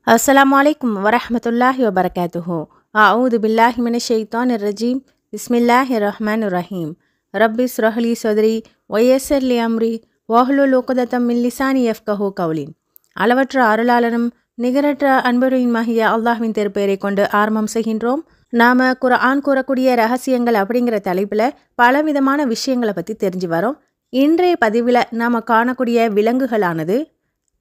अस्सलामु अलैकुम वरहमतुल्लाहि वबरकातुहू। अऊज़ु बिल्लाहि मिनश शैतानिर रजीम। बिस्मिल्लाहिर रहमानिर रहीम। रब्बिश रह्ली सदरी वयस्सिर लि अम्री वஹ்லுல் உக்ததம் மின் லிசானி யஃப்கஹு கௌலி. அளவற்ற அருளாளனும் நிகரற்ற அன்புடையுமாகிய அல்லாஹ்வின் திருப்பெயரை கொண்டு ஆரம்பம் செய்கின்றோம். நாம் குர்ஆன் கூறக்கூடிய ரகசியங்கள் அப்படிங்கிற தலைப்பில் பலவிதமான விஷயங்களை பற்றி தெரிஞ்சு வரோம். இன்றைய பதிவில் நாம் காணக்கூடிய விலங்குகளானது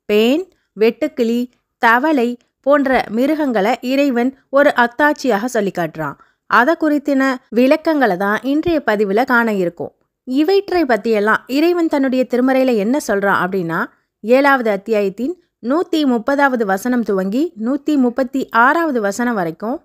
பேன், வெட்டுக்கிளி, தவளை போன்ற மிருகங்களை இறைவன் ஒரு அத்தாட்சியாக சொல்லி காட்டுறான். அதை குறித்தின விளக்கங்களை தான் இன்றைய பதிவில் காண இருக்கும். இவற்றை பற்றியெல்லாம் இறைவன் தன்னுடைய திருமறையில் என்ன சொல்கிறான் அப்படின்னா, 7வது அத்தியாயத்தின் 130வது வசனம் துவங்கி 136வது வசனம் வரைக்கும்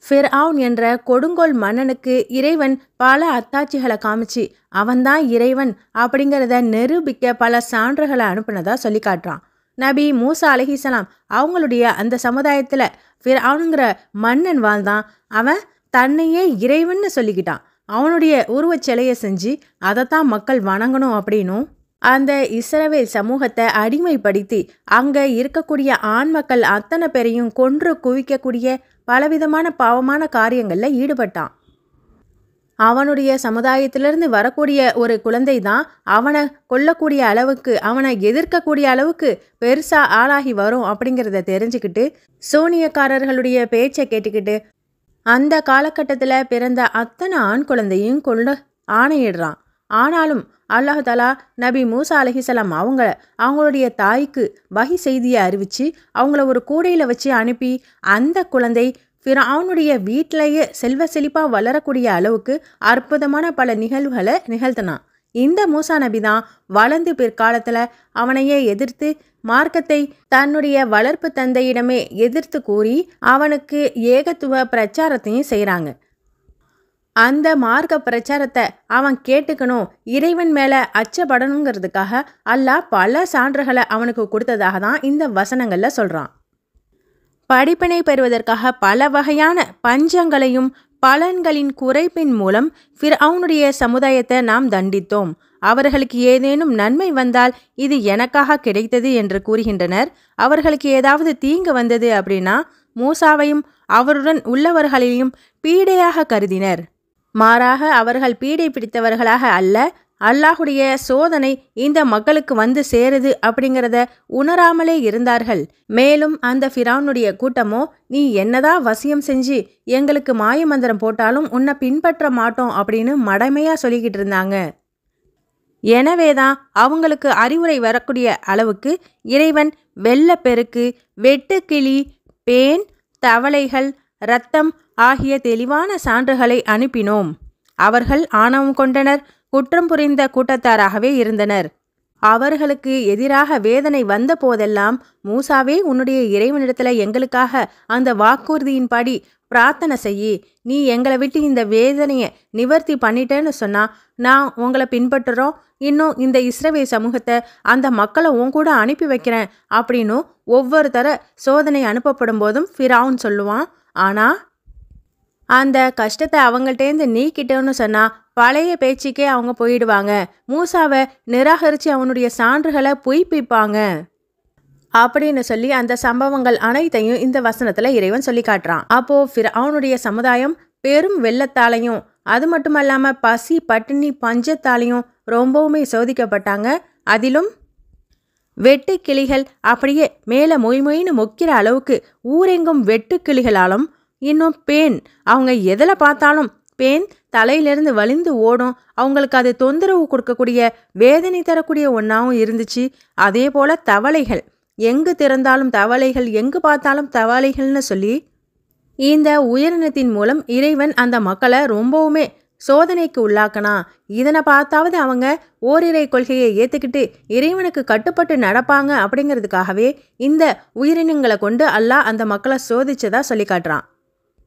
ஃபிர்அவுன் என்ற கொடுங்கோல் மன்னனுக்கு இறைவன் பல அத்தாட்சிகளை காமிச்சு அவன்தான் இறைவன் அப்படிங்கிறத நிரூபிக்க பல சான்றுகளை அனுப்புனதா சொல்லி காட்டுறான். நபி மூசா அலைஹிஸ்ஸலாம் அவங்களுடைய அந்த சமுதாயத்தில் ஃபிர்அவுனுங்கிற மன்னன் வாழ்ந்தான். அவன் தன்னையே இறைவன்னு சொல்லிக்கிட்டான். அவனுடைய உருவச் சிலையை செஞ்சு அதைத்தான் மக்கள் வணங்கணும் அப்படின்னும், அந்த இஸ்ரவேல் சமூகத்தை அடிமைப்படுத்தி அங்கே இருக்கக்கூடிய ஆண் மக்கள் அத்தனை பேரையும் கொன்று குவிக்கக்கூடிய பலவிதமான பாவமான காரியங்களில் ஈடுபட்டான். அவனுடைய சமுதாயத்திலிருந்து வரக்கூடிய ஒரு குழந்தை தான் அவனை கொல்லக்கூடிய அளவுக்கு, அவனை எதிர்க்கக்கூடிய அளவுக்கு பெருசாக ஆளாகி வரும் அப்படிங்கிறத தெரிஞ்சுக்கிட்டு சூனியக்காரர்களுடைய பேச்சை கேட்டுக்கிட்டு அந்த காலகட்டத்தில் பிறந்த அத்தனை ஆண் குழந்தையும் கொல்ல ஆணையிடுறான். ஆனாலும் அல்லாஹ் தஆலா நபி மூசா அலைஹிஸ்ஸலாம் அவங்களுடைய தாய்க்கு வஹி செய்தியை அறிவித்து அவங்கள ஒரு கூடையில் வச்சு அனுப்பி அந்த குழந்தை ஃபிர்அவுனுடைய வீட்டிலேயே செல்வ செழிப்பாக வளரக்கூடிய அளவுக்கு அற்புதமான பல நிகழ்வுகளை நிகழ்த்தினான். இந்த மூசா நபி தான் வளர்ந்து பிற்காலத்தில் அவனையே எதிர்த்து மார்க்கத்தை தன்னுடைய வளர்ப்பு தந்தையிடமே எதிர்த்து கூறி அவனுக்கு ஏகத்துவ பிரச்சாரத்தையும் செய்கிறாங்க. அந்த மார்க்க பிரச்சாரத்தை அவன் கேட்டுக்கணும், இறைவன் மேலே அச்சப்படணுங்கிறதுக்காக அல்லாஹ் பல சான்றுகளை அவனுக்கு கொடுத்ததாக தான் இந்த வசனங்களில் சொல்கிறான். படிப்பினை பெறுவதற்காக பல வகையான பஞ்சங்களையும் பலன்களின் குறைப்பின் மூலம் ஃபிர்அவுனுடைய சமுதாயத்தை நாம் தண்டித்தோம். அவர்களுக்கு ஏதேனும் நன்மை வந்தால் இது எனக்காக கிடைத்தது என்று கூறுகின்றனர். அவர்களுக்கு ஏதாவது தீங்கு வந்தது அப்படின்னா மூசாவையும் அவருடன் உள்ளவர்களையும் பீடையாக கருதினர். மாறாக அவர்கள் பீடை பிடித்தவர்களாக அல்ல, அல்லாஹுடைய சோதனை இந்த மக்களுக்கு வந்து சேருது அப்படிங்கிறத உணராமலே இருந்தார்கள். மேலும் அந்த ஃபிர்அவுனுடைய கூட்டமோ, நீ என்னதான் வசியம் செஞ்சு எங்களுக்கு மாயமந்திரம் போட்டாலும் உன்னை பின்பற்ற மாட்டோம் அப்படின்னு மடமையாக சொல்லிக்கிட்டு இருந்தாங்க. எனவேதான் அவங்களுக்கு அறிவுரை வரக்கூடிய அளவுக்கு இறைவன் வெள்ளப்பெருக்கு, வெட்டுக்கிளி, பேன், தவளைகள், இரத்தம் ஆகிய தெளிவான சான்றுகளை அனுப்பினோம். அவர்கள் ஆணவம் கொண்டனர், குற்றம் புரிந்த கூட்டத்தாராகவே இருந்தனர். அவர்களுக்கு எதிராக வேதனை வந்த போதெல்லாம் மூசாவே உன்னுடைய இறைவனிடத்தில் எங்களுக்காக அந்த வாக்குறுதியின்படி பிரார்த்தனை செய்யி, நீ எங்களை விட்டு இந்த வேதனையை நிவர்த்தி பண்ணிட்டேன்னு சொன்னால் நான் உங்களை பின்பற்றுறோம், இன்னும் இந்த இஸ்ரவேல் சமூகத்தை அந்த மக்களை உன் கூட அனுப்பி வைக்கிறேன் அப்படின்னு ஒவ்வொரு தர சோதனை அனுப்பப்படும் போதும் ஃபிர்அவுன் சொல்லுவான். ஆனால் அந்த கஷ்டத்தை அவங்கள்டேருந்து நீக்கிட்டோன்னு சொன்னால் பழைய பேச்சுக்கே அவங்க போயிடுவாங்க. மூசாவை நிராகரித்து அவனுடைய சான்றுகளை பொய்ப்பிப்பாங்க அப்படின்னு சொல்லி அந்த சம்பவங்கள் அனைத்தையும் இந்த வசனத்தில் இறைவன் சொல்லி காட்டுறான். அப்போது ஃபிர்அவுனுடைய சமுதாயம் பெரும் வெள்ளத்தாலையும் அது மட்டும் இல்லாமல் பசி பட்டினி பஞ்சத்தாலையும் ரொம்பவுமே சோதிக்கப்பட்டாங்க. அதிலும் வெட்டுக்கிளிகள் அப்படியே மேலே மொய்ன்னு மொக்கிற அளவுக்கு ஊரெங்கும் வெட்டுக்கிளிகளாலும், இன்னும் பேன், அவங்க எதில் பார்த்தாலும் பேன் தலையிலிருந்து வலிந்து ஓடும். அவங்களுக்கு அது தொந்தரவு கொடுக்கக்கூடிய வேதனை தரக்கூடிய ஒன்றாவும் இருந்துச்சு. அதே போல் தவளைகள், எங்கு திறந்தாலும் தவளைகள், எங்கு பார்த்தாலும் தவளைகள்னு சொல்லி இந்த உயிரினத்தின் மூலம் இறைவன் அந்த மக்களை ரொம்பவுமே சோதனைக்கு உள்ளாக்கனா. இதனை பார்த்தாவது அவங்க ஓரிரை கொள்கையை ஏற்றுக்கிட்டு இறைவனுக்கு கட்டுப்பட்டு நடப்பாங்க அப்படிங்கிறதுக்காகவே இந்த உயிரினங்களை கொண்டு அல்லாஹ் அந்த மக்களை சோதிச்சதா சொல்லி காட்டுறான்.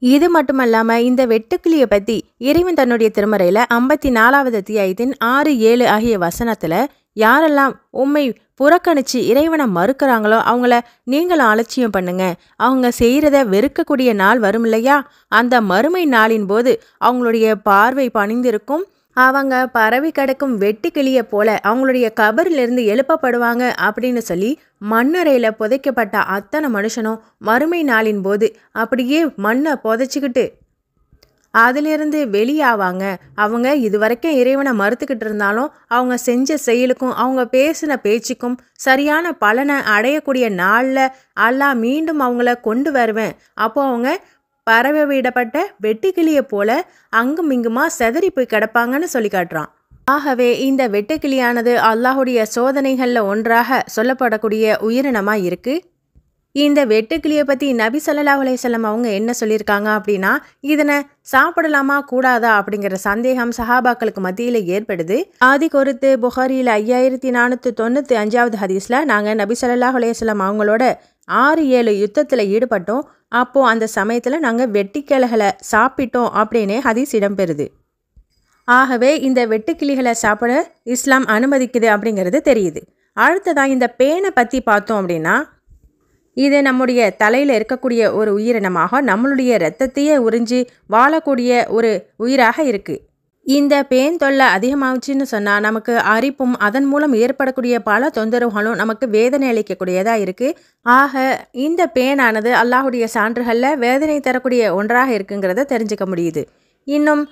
இது மட்டுமல்லாமல் இந்த வெட்டுக்கிளியை பற்றி இறைவன் தன்னுடைய திருமறையில் 54வது அத்தியாயத்தின் 6, 7 ஆகிய வசனத்தில் யாரெல்லாம் உம்மை புறக்கணித்து இறைவனை மறுக்கிறாங்களோ அவங்கள நீங்களும் அலட்சியம் பண்ணுங்க, அவங்க செய்கிறத வெறுக்கக்கூடிய நாள் வரும் இல்லையா, அந்த மறுமை நாளின் போது அவங்களுடைய பார்வை பணிந்திருக்கும், அவங்க பரவி கிடக்கும் வெட்டுக்கிளியை போல அவங்களுடைய கபரிலிருந்து எழுப்பப்படுவாங்க அப்படின்னு சொல்லி மண்ணறையில் புதைக்கப்பட்ட அத்தனை மனுஷனும் மறுமை நாளின் போது அப்படியே மண்ணை புதைச்சிக்கிட்டு அதிலிருந்து வெளியாவாங்க. அவங்க இதுவரைக்கும் இறைவனை மறுத்துக்கிட்டு இருந்தாலும் அவங்க செஞ்ச செயலுக்கும் அவங்க பேசின பேச்சுக்கும் சரியான பலனை அடையக்கூடிய நாளில் அல்லாஹ் மீண்டும் அவங்கள கொண்டு வருவேன். அப்போ அவங்க பறவை விடப்பட்ட வெட்டுக்கிளியை போல அங்கும் இங்குமா செதறி போய் கிடப்பாங்கன்னு சொல்லி காட்டுறான். ஆகவே இந்த வெட்டுக்கிளியானது அல்லாஹுடைய சோதனைகளில் ஒன்றாக சொல்லப்படக்கூடிய உயிரினமாக இருக்குது. இந்த வெட்டுக்கிளியை பற்றி நபி ஸல்லல்லாஹு அலைஹி வஸல்லம் அவங்க என்ன சொல்லியிருக்காங்க அப்படின்னா, இதனை சாப்பிடலாமா கூடாதா அப்படிங்கிற சந்தேகம் சஹாபாக்களுக்கு மத்தியில் ஏற்படுது. ஆதி குறித்து புகாரியில் 5495 ஹதீஸில் நாங்கள் நபி ஸல்லல்லாஹு அலைஹி வஸல்லம் அவங்களோட 6-7 யுத்தத்தில் ஈடுபட்டோம். அப்போது அந்த சமயத்தில் நாங்கள் வெட்டிக்கிளைகளை சாப்பிட்டோம் அப்படின்னே ஹதீஸ் இடம்பெறுது. ஆகவே இந்த வெட்டுக்கிளிகளை சாப்பிட இஸ்லாம் அனுமதிக்குது அப்படிங்கிறது தெரியுது. அடுத்ததான் இந்த பேனை பற்றி பார்த்தோம் அப்படின்னா, இது நம்முடைய தலையில் இருக்கக்கூடிய ஒரு உயிரினமாக நம்மளுடைய இரத்தத்தையே உறிஞ்சி வாழக்கூடிய ஒரு உயிராக இருக்குது. இந்த பேன் தொல்லை அதிகமாகச்சுன்னு சொன்னால் நமக்கு அரிப்பும் அதன் மூலம் ஏற்படக்கூடிய பல தொந்தரவுகளும் நமக்கு வேதனை அளிக்கக்கூடியதாக இருக்குது. ஆக இந்த பேனானது அல்லாஹுடைய சான்றுகளில் வேதனை தரக்கூடிய ஒன்றாக இருக்குங்கிறத தெரிஞ்சுக்க முடியுது. இன்னும்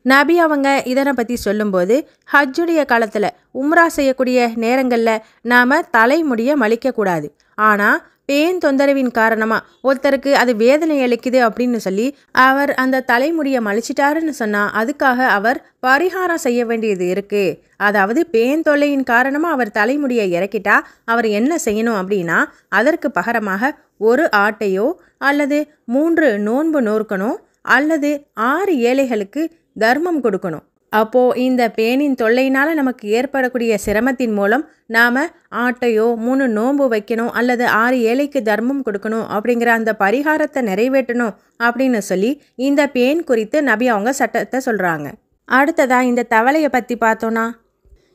நபி அவங்க இதனை பற்றி சொல்லும்போது, ஹஜ்ஜுடைய காலத்தில் உம்ரா செய்யக்கூடிய நேரங்களில் நாம் தலைமுடியை மலிக்கக்கூடாது. ஆனால் பேன் தொந்தரவின் காரணமாக ஒருத்தருக்கு அது வேதனை அளிக்குது அப்படின்னு சொல்லி அவர் அந்த தலைமுடியை மலிச்சிட்டாருன்னு சொன்னால் அதுக்காக அவர் பரிகாரம் செய்ய வேண்டியது இருக்குது. அதாவது பேன் தொல்லையின் காரணமாக அவர் தலைமுடியை இறக்கிட்டா அவர் என்ன செய்யணும் அப்படின்னா, அதற்கு பகரமாக ஒரு ஆட்டையோ அல்லது 3 நோன்பு நோற்கணும் அல்லது 6 ஏழைகளுக்கு தர்மம் கொடுக்கணும். அப்போது இந்த பேனின் தொல்லையினால் நமக்கு ஏற்படக்கூடிய சிரமத்தின் மூலம் நாம் ஆட்டையோ 3 நோன்பு வைக்கணும் அல்லது 6 ஏழைக்கு தர்மம் கொடுக்கணும் அப்படிங்கிற அந்த பரிகாரத்தை நிறைவேற்றணும் அப்படின்னு சொல்லி இந்த பேன் குறித்து நபி அவங்க சட்டத்தை சொல்கிறாங்க. அடுத்ததாக இந்த தவளையை பற்றி பார்த்தோன்னா,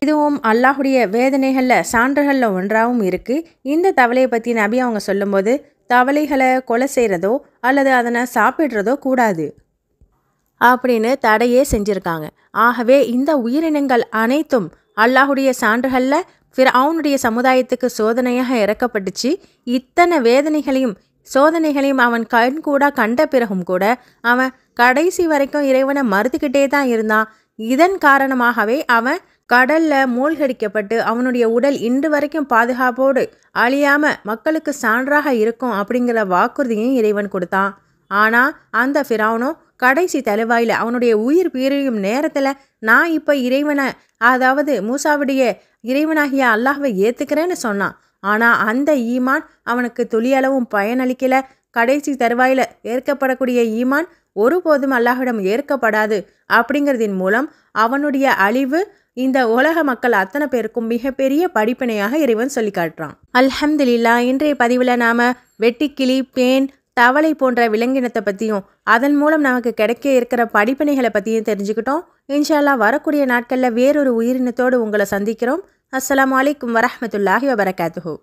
இதுவும் அல்லாஹுடைய வேதனைகளில் சான்றுகளில் ஒன்றாகவும் இருக்குது. இந்த தவளையை பற்றி நபி அவங்க சொல்லும்போது, தவளைகளை கொலை செய்கிறதோ அல்லது அதனை சாப்பிட்றதோ கூடாது அப்படின்னு தடையே செஞ்சுருக்காங்க. ஆகவே இந்த உயிரினங்கள் அனைத்தும் அல்லாஹுடைய சான்றுகளில் ஃபிர்அவுனுடைய சமுதாயத்துக்கு சோதனையாக இறக்கப்பட்டுச்சு. இத்தனை வேதனைகளையும் சோதனைகளையும் அவன் கண்கூட கண்ட பிறகும் கூட அவன் கடைசி வரைக்கும் இறைவனை மறுத்துக்கிட்டே தான் இருந்தான். இதன் காரணமாகவே அவன் கடலில் மூழ்கடிக்கப்பட்டு அவனுடைய உடல் இன்று வரைக்கும் பாதுகாப்போடு அழியாமல் மக்களுக்கு சான்றாக இருக்கும் அப்படிங்கிற வாக்குறுதியும் இறைவன் கொடுத்தான். ஆனால் அந்த ஃபிர்அவுனோ கடைசி தலுவாயில் அவனுடைய உயிர் பிரியும் நேரத்தில் நான் இப்போ இறைவனை, அதாவது மூசாவுடைய இறைவனாகிய அல்லாஹ்வை ஏற்றுக்கிறேன்னு சொன்னான். ஆனால் அந்த ஈமான் அவனுக்கு துளியளவும் பயனளிக்கல. கடைசி தருவாயில் ஏற்கப்படக்கூடிய ஈமான் ஒருபோதும் அல்லாஹ்விடம் ஏற்கப்படாது. அப்படிங்கிறதின் மூலம் அவனுடைய அழிவு இந்த உலக மக்கள் அத்தனை பேருக்கும் மிகப்பெரிய படிப்பினையாக இறைவன் சொல்லி காட்டுறான். அல்ஹம்துலில்லாஹ். இன்றைய பதிவில் நாம் வெட்டுக்கிளி, பேன், தவளை போன்ற விலங்கினத்தை பற்றியும் அதன் மூலம் நமக்கு கிடைக்க இருக்கிற படிப்பினைகளை பற்றியும் தெரிஞ்சுக்கிட்டோம். இன்ஷா அல்லாஹ் வரக்கூடிய நாட்களில் வேறொரு உயிரினத்தோடு உங்களை சந்திக்கிறோம். அஸ்ஸலாமு அலைக்கும் வரஹ்மத்துல்லாஹி வபரகாத்துஹு.